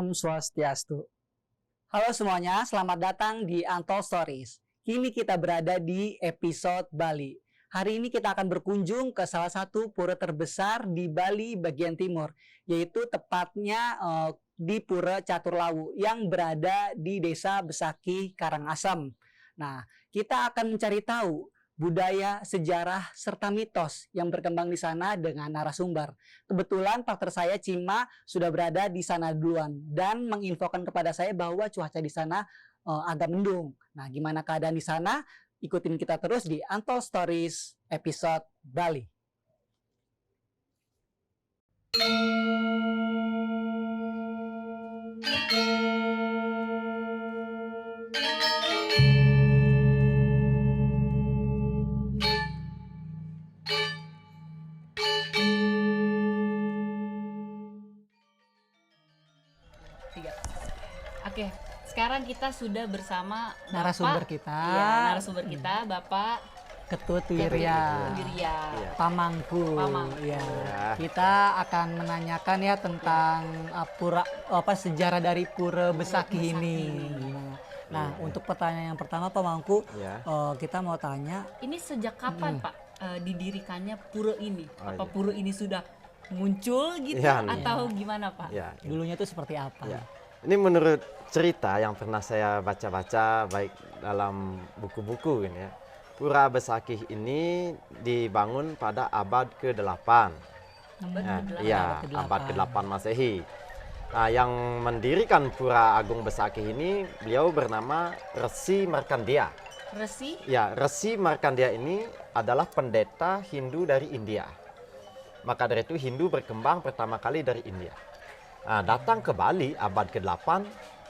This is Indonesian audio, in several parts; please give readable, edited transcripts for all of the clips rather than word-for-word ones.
Om Swastiastu. Halo semuanya, selamat datang di Untold Stories. Kini kita berada di episode Bali. Hari ini kita akan berkunjung ke salah satu pura terbesar di Bali bagian timur, yaitu tepatnya di Pura Caturlawu yang berada di Desa Besakih, Karangasem. Nah, kita akan mencari tahu budaya, sejarah, serta mitos yang berkembang di sana dengan narasumber. Kebetulan partner saya Cima sudah berada di sana duluan dan menginfokan kepada saya bahwa cuaca di sana agak mendung. Nah, gimana keadaan di sana? Ikutin kita terus di Untold Stories episode Bali. Oke, sekarang kita sudah bersama Narasumber kita. Iya, narasumber kita Bapak Ketut Wirya. Pamangku. Ya. Kita akan menanyakan ya tentang sejarah dari Pura Besakih ini. Nah, untuk pertanyaan yang pertama Pak Mangku, kita mau tanya. Ini sejak kapan Pak didirikannya pura ini? Apa pura ini sudah muncul gitu atau gimana Pak? Ya, Dulunya itu seperti apa? ya. Ini menurut cerita yang pernah saya baca-baca baik dalam buku-buku ini ya. Pura Besakih ini dibangun pada abad ke-8. Abad ke-8 Masehi. Nah, yang mendirikan Pura Agung Besakih ini beliau bernama Resi Markandeya. Resi? Ya, Resi Markandeya ini adalah pendeta Hindu dari India. Maka dari itu Hindu berkembang pertama kali dari India. Nah, datang ke Bali abad ke-8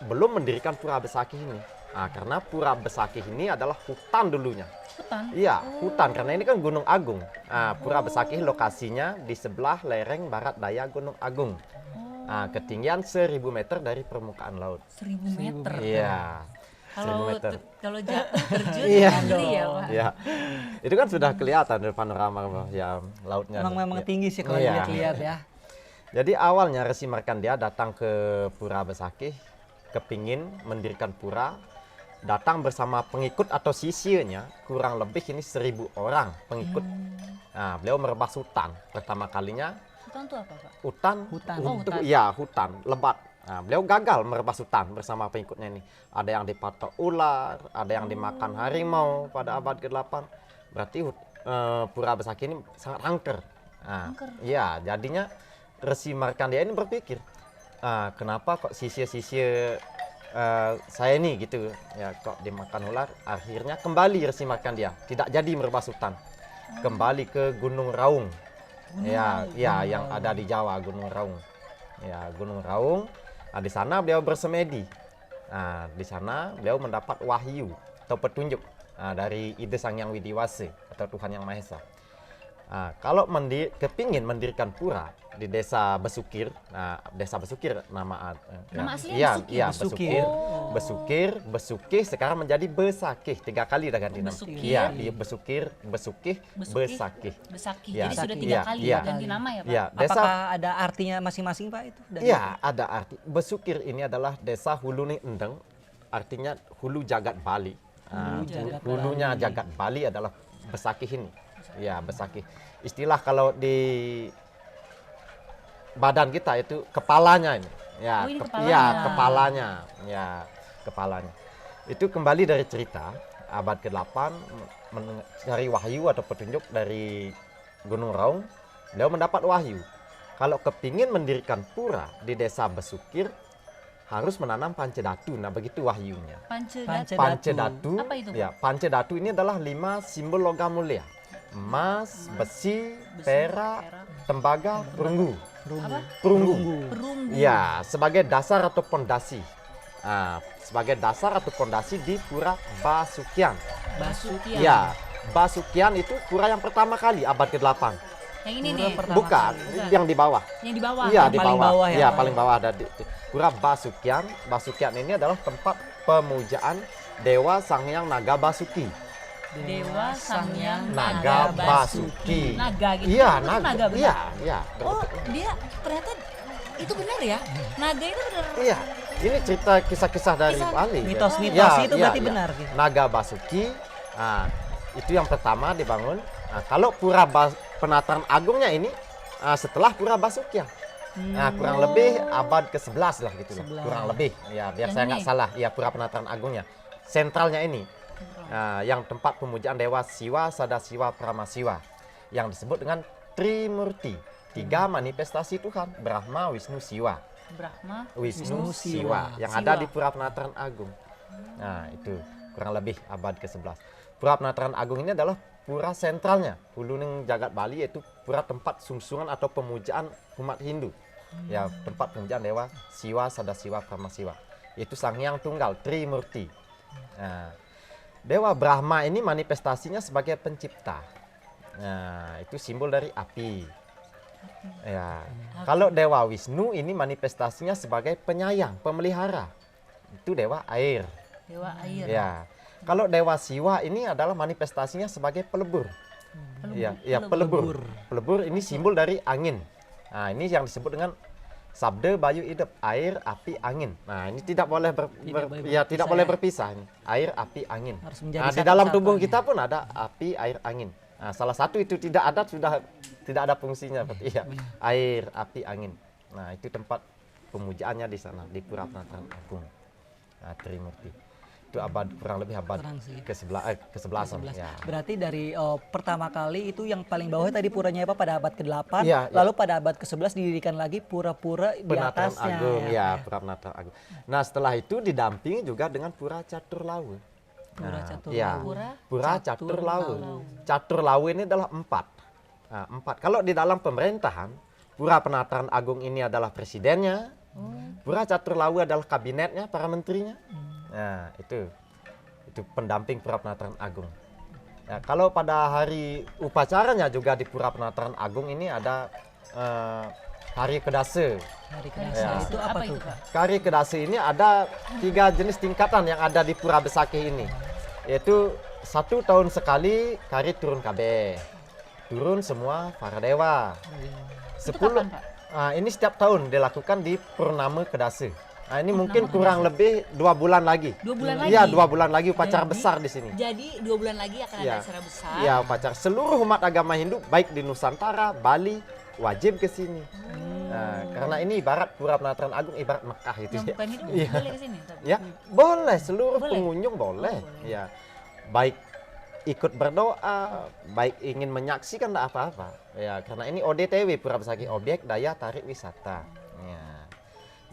belum mendirikan Pura Besakih ini. Nah, karena Pura Besakih ini adalah hutan dulunya. Hutan? Iya, hutan karena ini kan Gunung Agung. Nah, Pura Besakih lokasinya di sebelah lereng barat daya Gunung Agung. Nah, ketinggian 1000 meter dari permukaan laut. 1000 meter? Iya. Kalau jatuh terjun ngeri ya Pak? Iya. Itu kan sudah kelihatan dari panorama ya lautnya. Memang tinggi sih kalau dilihat ya. Jadi awalnya Resi Markandeya datang ke Pura Besakih, kepingin mendirikan pura, datang bersama pengikut atau sisirnya, kurang lebih ini 1000 orang pengikut. Nah, beliau merebas hutan pertama kalinya. Hutan itu apa Pak? Hutan. Iya, hutan lebat. Nah, beliau gagal merebas hutan bersama pengikutnya ini. Ada yang dipatok ular, ada yang dimakan harimau pada abad ke-8. Berarti Pura Besakih ini sangat angker. Nah, iya, jadinya Resi Markandeya ini berpikir, kenapa kok sisir-sisir saya ini gitu ya kok dimakan ular. Akhirnya kembali Resi Markandeya, tidak jadi merebas hutan, kembali ke Gunung Raung. Yang ada di Jawa, Gunung Raung. Ya, Gunung Raung. Nah, di sana beliau bersemedi. Nah, di sana beliau mendapat wahyu atau petunjuk dari Ide Sang Hyang Widiwase atau Tuhan Yang Maha Esa. Nah, kalau kepingin mendirikan pura di Desa Besukir, Desa Besukir nama aslinya Besukir. Besukir sekarang menjadi Besakih, 3 kali dah ganti nama. Iya, Besukir, Besakih. Ya. Jadi sudah 3 kali ganti nama ya Pak? Ya, Apakah ada artinya masing-masing Pak itu? Iya, ada arti. Besukir ini adalah Desa Hulu Ning Endeng, artinya hulu jagat Bali. Hulunya jagat Bali adalah Besakih ini. Ya, Besakih. Istilah kalau di badan kita itu kepalanya ini. Ya, kepalanya. Ya, kepalanya. Itu kembali dari cerita abad ke-8 mencari wahyu atau petunjuk dari Gunung Raung. Beliau mendapat wahyu. Kalau kepingin mendirikan pura di Desa Besukir harus menanam pancedatu. Nah, begitu wahyunya. Pancedatu. Apa itu? Ya, pancedatu ini adalah 5 simbol logam mulia. Emas, besi, perak, tembaga, perunggu. Perunggu. Ya, sebagai dasar atau pondasi. Sebagai dasar atau pondasi di Pura Basukian. Ya, Basukian itu pura yang pertama kali abad ke-8. Yang ini nih? Bukan, yang di bawah. Yang di bawah? Iya, di bawah. Ya, Paling bawah ada di Pura Basukian. Basukian ini adalah tempat pemujaan Dewa Sang Hyang Naga Basuki. Dewa Sang Hyang Naga Basuki. Naga gitu. Iya, naga. Iya. Oh, dia ternyata itu benar ya? Naga itu benar. Iya, ini cerita kisah-kisah dari Kisah- Bali. Mitos-mitos itu berarti iya. benar gitu. Naga Basuki, itu yang pertama dibangun. Nah, kalau Penataran Agungnya ini setelah Pura Basuki ya. Nah, kurang lebih abad ke-11 lah gitu lah. 11. Kurang lebih. Ya, biar Yang saya ini? nggak salah. Ya, Pura Penataran Agungnya. Sentralnya ini. Yang tempat pemujaan dewa Siwa, Sadasiwa, Pramasiwa. Yang disebut dengan Trimurti. 3 manifestasi Tuhan. Brahma, Wisnu, Siwa. Brahma, Wisnu, Siwa. Siwa. Yang Siwa. ada di Pura Penataran Agung. Nah, itu kurang lebih abad ke-11. Pura Penataran Agung ini adalah pura sentralnya. Huluning jagat Bali, yaitu pura tempat sungsungan atau pemujaan umat Hindu. Ya, tempat pemujaan dewa Siwa, Sadasiwa, Pramasiwa. Itu Sang Hyang Tunggal, Trimurti. Nah, Dewa Brahma ini manifestasinya sebagai pencipta. Nah, itu simbol dari api. Ya. Kalau Dewa Wisnu ini manifestasinya sebagai penyayang, pemelihara. Itu dewa air. dewa air. Ya. Kalau Dewa Siwa ini adalah manifestasinya sebagai pelebur. Iya, iya, pelebur. Pelebur ini simbol dari angin. Nah, ini yang disebut dengan Sabda Bayu Idep, air, api, angin. Nah, ini tidak boleh tidak boleh berpisah ini. Air, api, angin. Harus menjadi Nah, di satu dalam kesatuan tubuh ya. kita pun ada api, air, angin. Nah, salah satu itu tidak ada, sudah tidak ada fungsinya. Iya, air, api, angin. Nah, itu tempat pemujaannya di sana, di Pura Penataran Agung. Nah, Trimurti. Itu kurang lebih abad Keren sih. ke-11. Ya. Berarti dari pertama kali itu yang paling bawah tadi puranya apa pada abad ke-8, Iya, iya. lalu pada abad ke-11 didirikan lagi pura-pura di Penataran atasnya. Agung, ya, Pura Penataran Agung. Nah, setelah itu didampingi juga dengan Pura Catur Lawu. Pura Catur Ya, Lawu. Pura Catur Lawu. Catur Lawu ini adalah 4. Nah, 4. Kalau di dalam pemerintahan, Pura Penataran Agung ini adalah presidennya. Pura Catur Lawu adalah kabinetnya, para menterinya. Nah, itu pendamping Pura Penataran Agung. Ya, kalau pada hari upacaranya juga di Pura Penataran Agung ini ada Hari Kedase. Hari Hari Kedasa Ya. itu apa tuh? Pak? Kari Kedasi ini ada 3 jenis tingkatan yang ada di Pura Besakih ini. Yaitu 1 tahun sekali Kari turun KB. Turun semua para dewa. Itu 10 kapan, Pak? ini setiap tahun dilakukan di Purnama Kedasi. Nah, ini mungkin kurang lebih 2 bulan lagi. 2 bulan lagi? Iya, 2 bulan lagi upacara Jadi- besar di sini. Jadi 2 bulan lagi akan Iya. ada acara besar. Iya, upacara seluruh umat agama Hindu baik di Nusantara, Bali wajib ke sini. Nah, karena ini ibarat Pura Penataran Agung ibarat Mekah gitu Yang ya. bukan hidup Iya. boleh kesini? Ya, boleh seluruh Boleh? pengunjung boleh. Ya. Baik ikut berdoa, baik ingin menyaksikan enggak apa-apa. Ya, karena ini ODTW Pura Besakih, objek daya tarik wisata. Ya.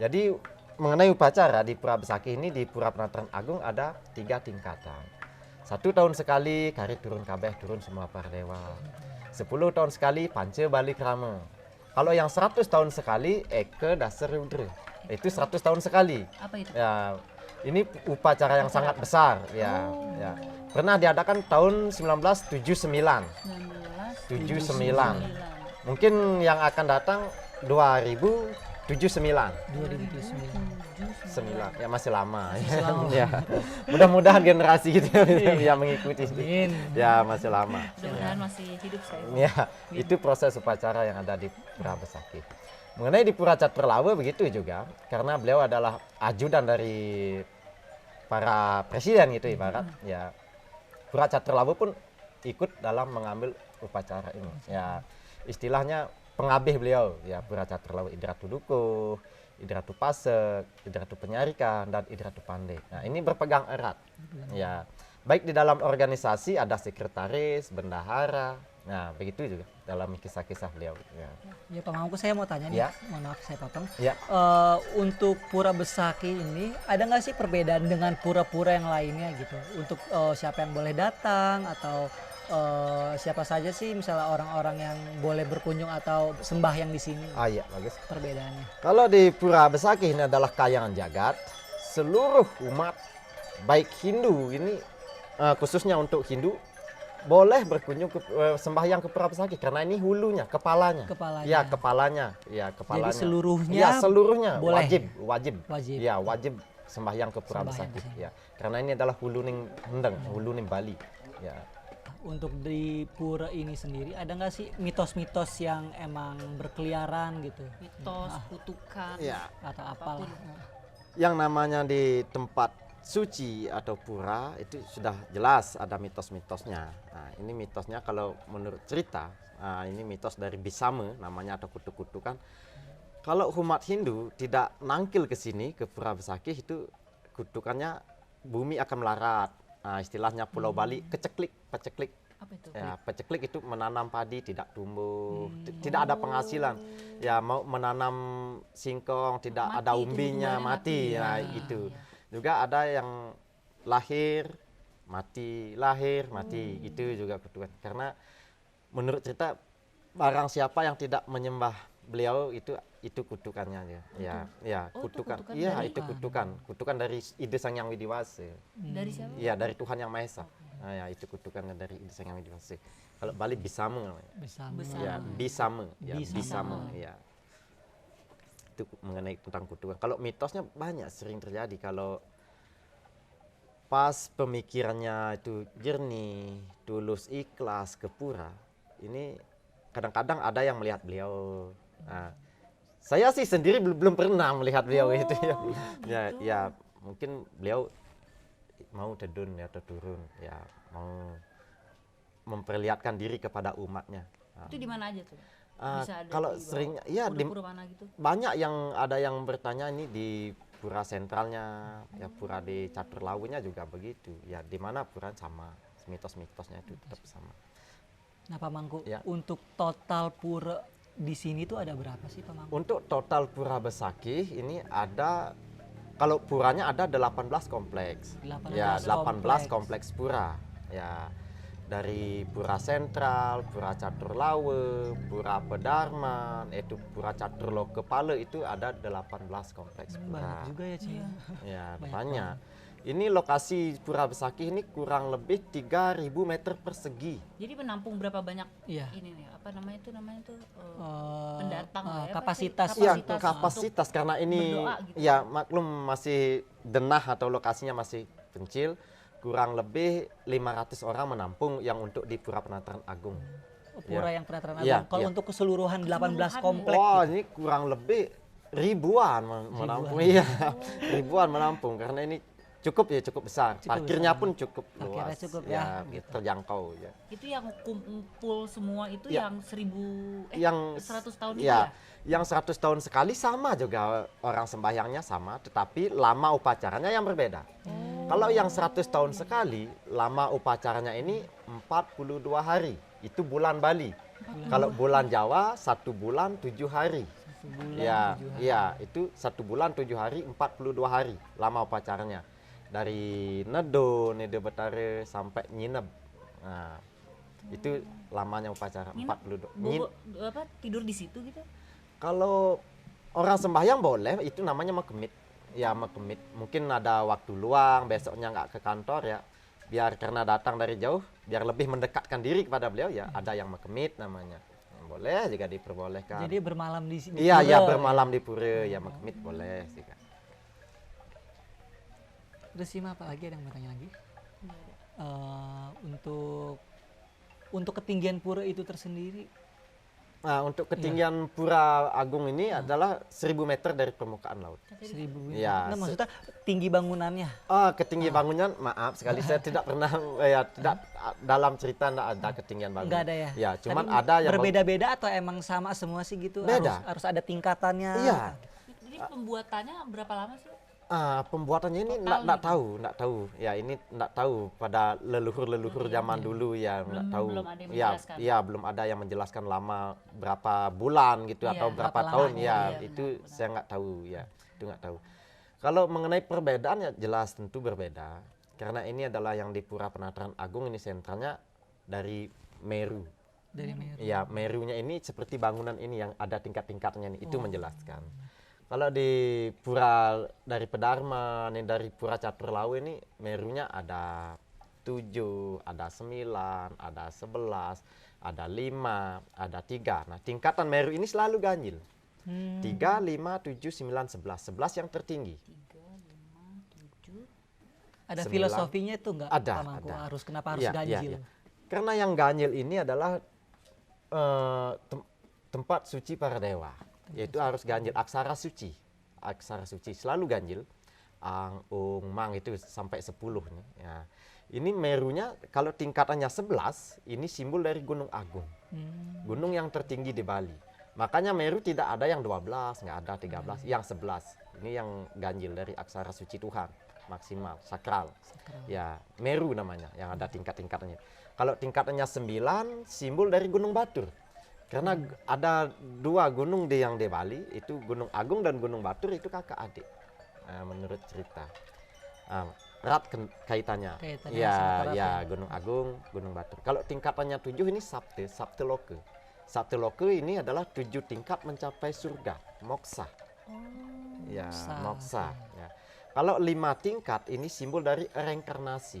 Jadi mengenai upacara di Pura Besakih ini di Pura Penataran Agung ada 3 tingkatan. 1 tahun sekali Kari turun kabeh, turun semua para dewa. 10 tahun sekali Panca Bali Krama. Kalau yang 100 tahun sekali Eke Dasar Rudra. Itu 100 tahun sekali. Apa itu? Ya, ini upacara yang sangat besar. Ya, ya. Pernah diadakan tahun 1979. 79. Mungkin yang akan datang 2079. 9. Ya masih lama. Ya. Mudah-mudahan generasi kita yang mengikuti. Amin. Ya masih lama. Mudah-mudahan masih hidup saya. Ya, itu proses upacara yang ada di Pura Besakih. Mengenai di Pura Catur Lawu begitu juga, karena beliau adalah ajudan dari para presiden gitu ibarat. Ya, Pura Catur Lawu pun ikut dalam mengambil upacara ini. Ya, istilahnya pengabih beliau. Ya, Pura Catur Lawu Idratu Dukuh, Idratu Pasek, Idratu Penyarikan, dan Idratu Pandai. Nah, ini berpegang erat. Ya, baik di dalam organisasi ada sekretaris, bendahara. Nah, begitu juga dalam kisah-kisah beliau. Ya. Ya Pak Mangku, saya mau tanya nih, Ya. mohon maaf saya potong. Ya. Untuk Pura Besakih ini ada nggak sih perbedaan dengan pura-pura yang lainnya gitu? Untuk siapa yang boleh datang atau siapa saja sih misalnya orang-orang yang boleh berkunjung atau sembahyang di sini? Iya, bagus. Perbedaannya. Kalau di Pura Besakih ini adalah kayangan jagat, seluruh umat baik Hindu ini khususnya untuk Hindu boleh berkunjung ke sembahyang ke Pura Besakih karena ini hulunya, kepalanya. Kepalanya. Ya, kepalanya. Ya, kepalanya. Jadi seluruhnya Ya, seluruhnya boleh. wajib. Wajib. Ya, wajib sembahyang ke Pura Sembahyang Besakih. ke sini. Ya, karena ini adalah huluning Hendeng, huluning Bali. Ya. untuk di pura ini sendiri ada nggak sih mitos-mitos yang emang berkeliaran gitu Mitos, kutukan, Ya, atau apalah? yang namanya di tempat suci atau pura itu sudah jelas ada mitos-mitosnya. Nah, ini mitosnya kalau menurut cerita, ini mitos dari Bisame namanya atau kutuk-kutukan. Kalau umat Hindu tidak nangkil ke sini ke Pura Besakih itu kutukannya bumi akan melarat. Nah, istilahnya Pulau Bali peceklik. apa itu? Ya, peceklik itu menanam padi tidak tumbuh, tidak ada penghasilan. Ya, mau menanam singkong tidak Mati, ada tumbuh umbinya, kembali mati. mati. Ya, Iya, itu. iya. Juga ada yang lahir lahir mati. Itu juga kutukan. Karena menurut cerita barang siapa yang tidak menyembah beliau itu kutukannya aja. Ya, Oh, itu kutukan. kutukan Iya, dari- itu kutukan dari Ide Sang Yang Widiwase. Dari siapa? Iya, dari Tuhan Yang Maha Esa. Nah, ya, itu kutukannya dari Ide Sang Yang Widiwase. Kalau Bali Bisame namanya. Bisa Besar. Ya, Bisame. Ya, Bisame. Bisame. Ya. Itu mengenai tentang kutukan. Kalau mitosnya banyak sering terjadi kalau pas pemikirannya itu jernih, tulus, ikhlas ke pura. Ini kadang-kadang ada yang melihat beliau. Nah, saya sih sendiri belum pernah melihat beliau itu ya. Ya, mungkin beliau mau tedun ya atau turun ya, mau memperlihatkan diri kepada umatnya. Nah, Itu di mana aja tuh? Bisa ada kalau di bawah sering ya di pura-pura mana gitu? banyak yang ada yang bertanya ini di pura sentralnya, ya pura di Catur Lawunya juga begitu. Ya di mana pura sama, mitos-mitosnya itu tetap sama. Nah Pak Mangku, Ya. untuk total pura di sini tuh ada berapa sih Pak Mangku? Untuk total Pura Besakih ini ada, kalau puranya ada 18 kompleks. 18 Ya, 18 kompleks. kompleks pura. Ya, dari Pura Sentral, Pura Catur Lawe, Pura Pedarman, itu Pura Catur Loke Pale itu ada 18 kompleks pura. Banyak juga ya Ci. Ya, Banyak banyak. Ini lokasi Pura Besakih ini kurang lebih 3.000 meter persegi. Jadi menampung berapa banyak Iya. ini nih? Apa namanya tuh Eh, pendatang lah ya, kapasitas. pasti. Iya, Kapasitas kapasitas karena ini berdoa gitu. ya maklum masih denah atau lokasinya masih kecil, kurang lebih 500 orang menampung yang untuk di Pura Penataran Agung. pura yang penataran Iya, agung. Kalau iya. untuk keseluruhan 18 Keseluruhan komplek Wah, gitu. ini kurang lebih ribuan menampung. Iya, ribuan menampung karena ini cukup besar. Cukup Parkirnya besar. pun cukup Parkirnya luas. cukup ya, gitu. Terjangkau ya. Itu yang kumpul semua itu Iya. yang 100 tahun itu ya, ya? yang 100 tahun sekali sama juga orang sembahyangnya sama, tetapi lama upacaranya yang berbeda. Kalau yang 100 tahun sekali, lama upacaranya ini 42 hari. Itu bulan Bali. Kalau bulan Jawa 1 bulan 7 hari. Ya, itu 1 bulan 7 hari, 42 hari lama upacaranya. Dari Nedo, Nede Betare sampai Nyineb. Nah, itu lamanya upacara Nginep, 42. tidur di situ gitu? Kalau orang sembahyang boleh, itu namanya makemit. Ya, makemit. Mungkin ada waktu luang, besoknya nggak ke kantor ya. Biar karena datang dari jauh, biar lebih mendekatkan diri kepada beliau ya, ada yang makemit namanya. Boleh juga diperbolehkan. Jadi bermalam di sini. Iya, ya bermalam di pura, ya makemit boleh sih Kak. Terus sih apa lagi, ada yang mau tanya lagi? Untuk ketinggian pura itu tersendiri. Nah, untuk ketinggian Pura Agung ini adalah 1.000 meter dari permukaan laut. 1000 meter. Iya, Nah, maksudnya tinggi bangunannya. Ketinggian bangunan, maaf sekali saya tidak pernah tidak dalam cerita tidak ada ketinggian bangunan. Enggak ada ya? Ya, cuman Tapi ada yang berbeda-beda atau emang sama semua sih gitu? Beda. Harus ada tingkatannya. Iya. Jadi pembuatannya berapa lama sih? Pembuatannya ini Total enggak tahu. Ya, ini enggak tahu pada leluhur zaman dulu ya, enggak tahu. belum ada yang Ya, menjelaskan. ya, belum ada yang menjelaskan lama berapa bulan gitu Iya, atau berapa berapa tahun lamanya, ya. iya, Itu benar. saya enggak tahu ya. Itu enggak tahu. Kalau mengenai perbedaan ya jelas tentu berbeda. Karena ini adalah yang di Pura Penataran Agung ini sentralnya dari Meru. Dari Meru. Ya, Merunya ini seperti bangunan ini yang ada tingkat-tingkatnya nih, itu menjelaskan. Kalau di Pura dari Pedarman, ini dari Pura Catur Lawe ini Merunya ada 7, ada 9, ada 11, ada 5, ada 3. Nah, tingkatan Meru ini selalu ganjil. 3, 5, 7, 9, 11. 11 yang tertinggi. 3, 5, 7. Ada 9. filosofinya itu enggak? Ada, Pak Mangku? ada. Harus kenapa harus Iya, iya, ganjil? iya. Karena yang ganjil ini adalah tempat suci para dewa, yaitu harus ganjil, aksara suci. Aksara suci selalu ganjil. Ang, ung, mang itu sampai 10 nih. Ya. Ini Merunya kalau tingkatannya 11, ini simbol dari Gunung Agung. Gunung yang tertinggi di Bali. Makanya Meru tidak ada yang 12, nggak ada 13, yang 11. Ini yang ganjil dari aksara suci Tuhan, maksimal, sakral. Ya, Meru namanya, yang ada tingkat-tingkatannya. Kalau tingkatannya 9, simbol dari Gunung Batur. Karena ada 2 gunung yang di Bali, itu Gunung Agung dan Gunung Batur, itu kakak adik. Menurut cerita. Erat kaitannya. Ya, Gunung Agung, Gunung Batur. Kalau tingkatannya 7 ini Sabte Loka. Sabte Loka ini adalah 7 tingkat mencapai surga, moksa. Ya, moksa. Ya. Kalau 5 tingkat ini simbol dari reinkarnasi.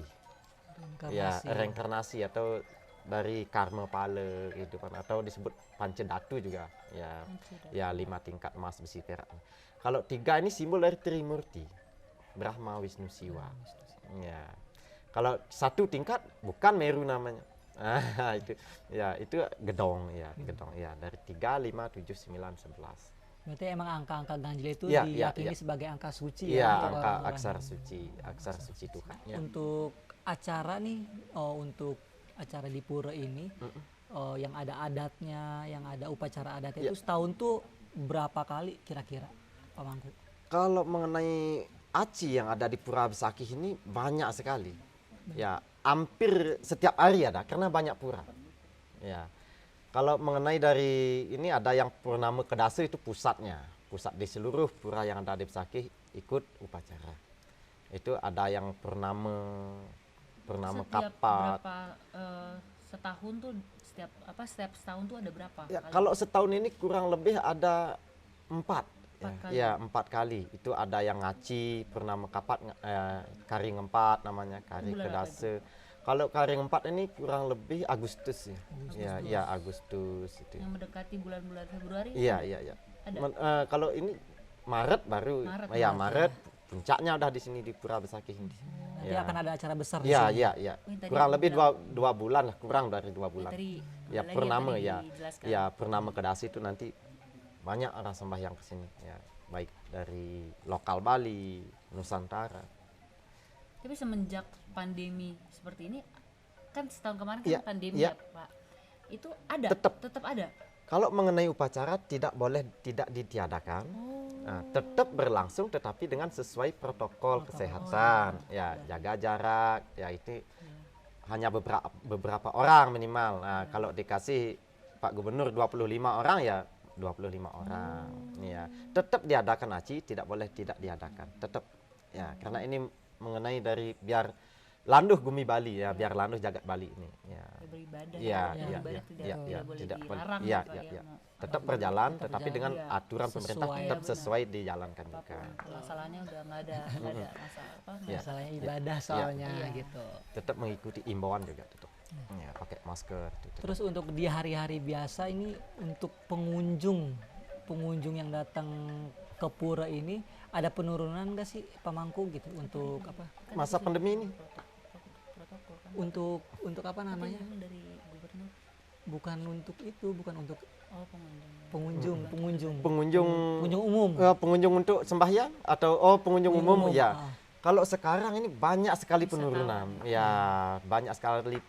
Ya, reinkarnasi atau dari karma pala kehidupan, atau disebut pancadatu juga. Ya, 5 tingkat emas, besi, perak. Kalau 3 ini simbol dari Trimurti, Brahma, Wisnu, Siwa. Ya. Kalau 1 tingkat bukan Meru namanya. Itu gedong ya, dari 3, 5, 7, 9, 11. Berarti emang angka-angka ganjil itu Ya, diyakini sebagai angka suci ya. untuk Angka orang-orang. aksara suci Tuhan. Ya. Untuk acara nih, untuk acara di pura ini, yang ada adatnya, yang ada upacara adatnya itu setahun tuh berapa kali kira-kira, Pak Mangku? Kalau mengenai aci yang ada di Pura Besakih ini banyak sekali. Ya, hampir setiap hari ada karena banyak pura. Ya. Kalau mengenai dari ini ada yang Purnama Kedasa, itu pusatnya. Pusat di seluruh pura yang ada di Besakih ikut upacara. Itu ada yang Purnama Setiap Kapat. berapa setahun tuh, setiap setahun tuh ada berapa Ya, kali? kalau setahun ini kurang lebih ada 4. 4 kali. Ya, 4 kali. Itu ada yang Ngaci, Purnama Kapat, Kari Ngempat namanya, Kari Bulan apa Kedasa. Kalau Kari Ngempat ini kurang lebih Agustus ya. Ya, Agustus itu. Yang mendekati bulan-bulan Februari? Iya. Ada? Kalau ini Maret baru. Maret. Puncaknya udah di sini di Pura Besakih ini. Nanti akan ada acara besar di Iya, sini. iya. Tadi Kurang aku lebih bilang. 2 bulan lah, kurang dari 2 bulan. Tadi Ya, ada lagi yang Purnama tadi ya. dijelaskan. Ya, Purnama Kedasi itu nanti banyak orang sembahyang ke sini ya, baik dari lokal Bali, Nusantara. Tapi semenjak pandemi seperti ini, kan setahun kemarin kan Iya, pandemi iya. ya Pak, itu ada? Tetap ada? Kalau mengenai upacara tidak boleh tidak ditiadakan. Nah, tetap berlangsung tetapi dengan sesuai protokol kesehatan. Ya, jaga jarak, ya itu hanya beberapa orang minimal. Nah, kalau dikasih Pak Gubernur 25 orang ya 25 orang. Ya, tetap diadakan aci, tidak boleh tidak diadakan. Tetap ya, karena ini mengenai dari biar landuh gumi Bali ya, biar landuh jagat Bali ini. Ya. Beribadah, Iya, beribadah tidak boleh dilarang iya, ya, Pak, iya. ya. Tetap berjalan, Tetap tetapi berjalan, dengan iya. aturan pemerintah Sesuai, tetap benar. sesuai dijalankan juga. Apapun masalahnya udah nggak ada masalah apa? Iya. Masalahnya ibadah soalnya Iya. gitu. Tetap mengikuti imbauan juga tetap. Ya, pakai masker. Tetap. Terus untuk di hari-hari biasa ini, untuk pengunjung yang datang ke pura ini, ada penurunan nggak sih Pak Mangku gitu untuk apa? Masa pandemi ini Protokol kan. Untuk apa namanya? Itu dari gubernur. Bukan untuk itu, bukan untuk Oh, pengunjung. pengunjung umum. pengunjung untuk sembahyang atau pengunjung umum ya. Ah. Kalau sekarang ini banyak sekali penurunan. Ya, banyak sekali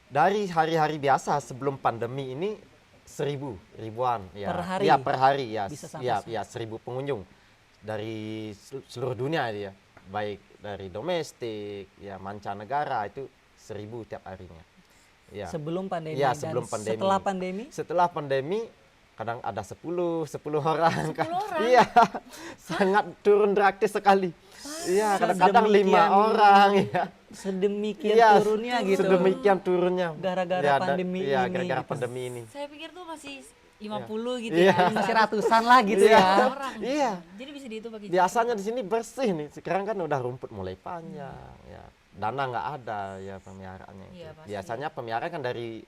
dari hari-hari biasa sebelum pandemi ini ribuan ya. Per hari? Ya, per hari ya. Bisa sampai Ya, 1.000 pengunjung dari seluruh dunia ya. Baik dari domestik, ya mancanegara, itu 1.000 tiap harinya. Ya. Sebelum pandemi Ya, dan sebelum pandemi. setelah pandemi Setelah pandemi kadang ada 10 orang. 10 orang? Iya. Sangat turun drastis sekali. Iya, kadang-kadang 5 Sedemikian- orang ya. sedemikian Iya, turunnya gitu. Sedemikian turunnya. Gara-gara Ya, pandemi iya, ini gara-gara gitu. pandemi ini. Saya pikir tuh masih 50 gitu Iya. ya. Masih ratusan lah gitu Iya. ya. Orang. Iya. Jadi bisa dihitung pakai Biasanya di sini bersih nih. Sekarang kan udah rumput mulai panjang ya. Dana nggak ada ya pemeliharaannya itu. Iya, pasti. Biasanya pemeliharaan kan dari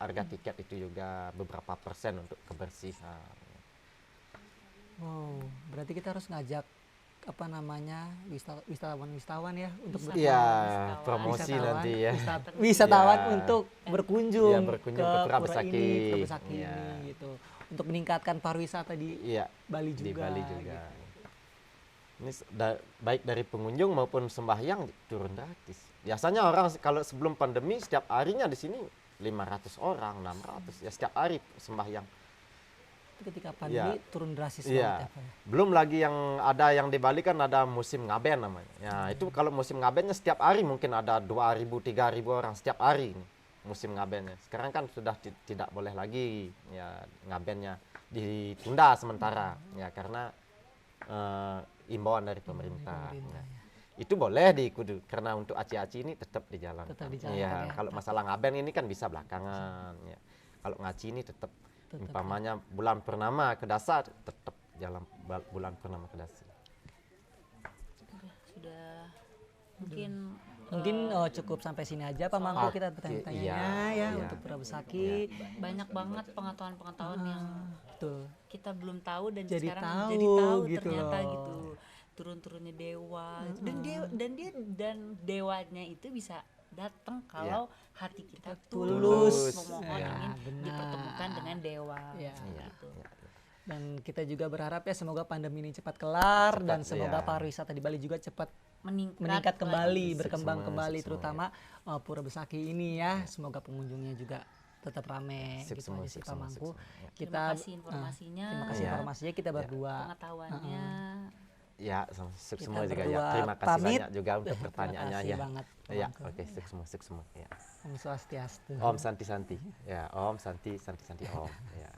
harga tiket itu juga beberapa persen untuk kebersihan. Wow, berarti kita harus ngajak apa namanya wisatawan ya untuk Wisatawan. Iya, Wisatawan. promosi wisatawan, nanti ya. wisatawan Iya. untuk berkunjung, Iya, berkunjung ke Pura Besaki Besaki. Pura Besaki Iya. ini gitu untuk meningkatkan pariwisata di Iya, Bali juga. di Bali juga. gitu. Ini baik dari pengunjung maupun sembahyang turun gratis. Biasanya orang kalau sebelum pandemi setiap harinya di sini 500 orang, 600 ya setiap hari sembahyang. Tapi ketika pandemi Iya. turun drastis Iya. banget ya Pak ya. Belum lagi yang di Bali kan ada musim ngaben namanya. Ya, itu kalau musim ngabennya setiap hari mungkin ada 2.000 3.000 orang setiap hari ini musim ngabennya. Sekarang kan sudah tidak boleh lagi ya ngabennya ditunda sementara ya karena imbauan dari pemerintah. pemerintah, Ya. Itu boleh diikuti karena untuk aci-aci ini tetap dijalankan. Tetap dijalankan Ya, ya. kalau masalah ngaben ini kan bisa belakangan ya. Kalau ngaci ini tetap umpamanya bulan purnama ke dasar tetap jalan bulan purnama ke dasar. Sudah mungkin Mungkin cukup sampai sini aja Pak Mangku kita bertanya-tanya iya, ya iya. untuk Pura Besaki. banyak banget pengetahuan-pengetahuan yang Betul. kita belum tahu dan Jadi sekarang tahu jadi tahu gitu ternyata loh. gitu turun-turunnya dewa dan dewanya itu bisa datang kalau hati kita Tulus. memohon Ya, ingin benar. dipertemukan dengan dewa Ya. gitu. Dan kita juga berharap ya semoga pandemi ini cepat kelar dan Cepat, semoga ya. pariwisata di Bali juga cepat lagi. meningkat kembali, berkembang Sukses kembali semua, terutama Pura Besaki ini ya. Semoga pengunjungnya juga tetap ramai gitu Semua, aja sih Pak semua, Mangku. semua. Kita Terima kasih informasinya, terima kasih Iya. informasinya kita berdua. pengetahuannya. Ya, Kita semua juga ya. berdua Terima kasih pamit. banyak juga untuk Terima pertanyaannya kasih ya. banget, Pak Ya, Mangku. oke, semua ya. Om Swastiastu. Om Santi Santi. Ya, Om Santi Santi Santi Om. Ya.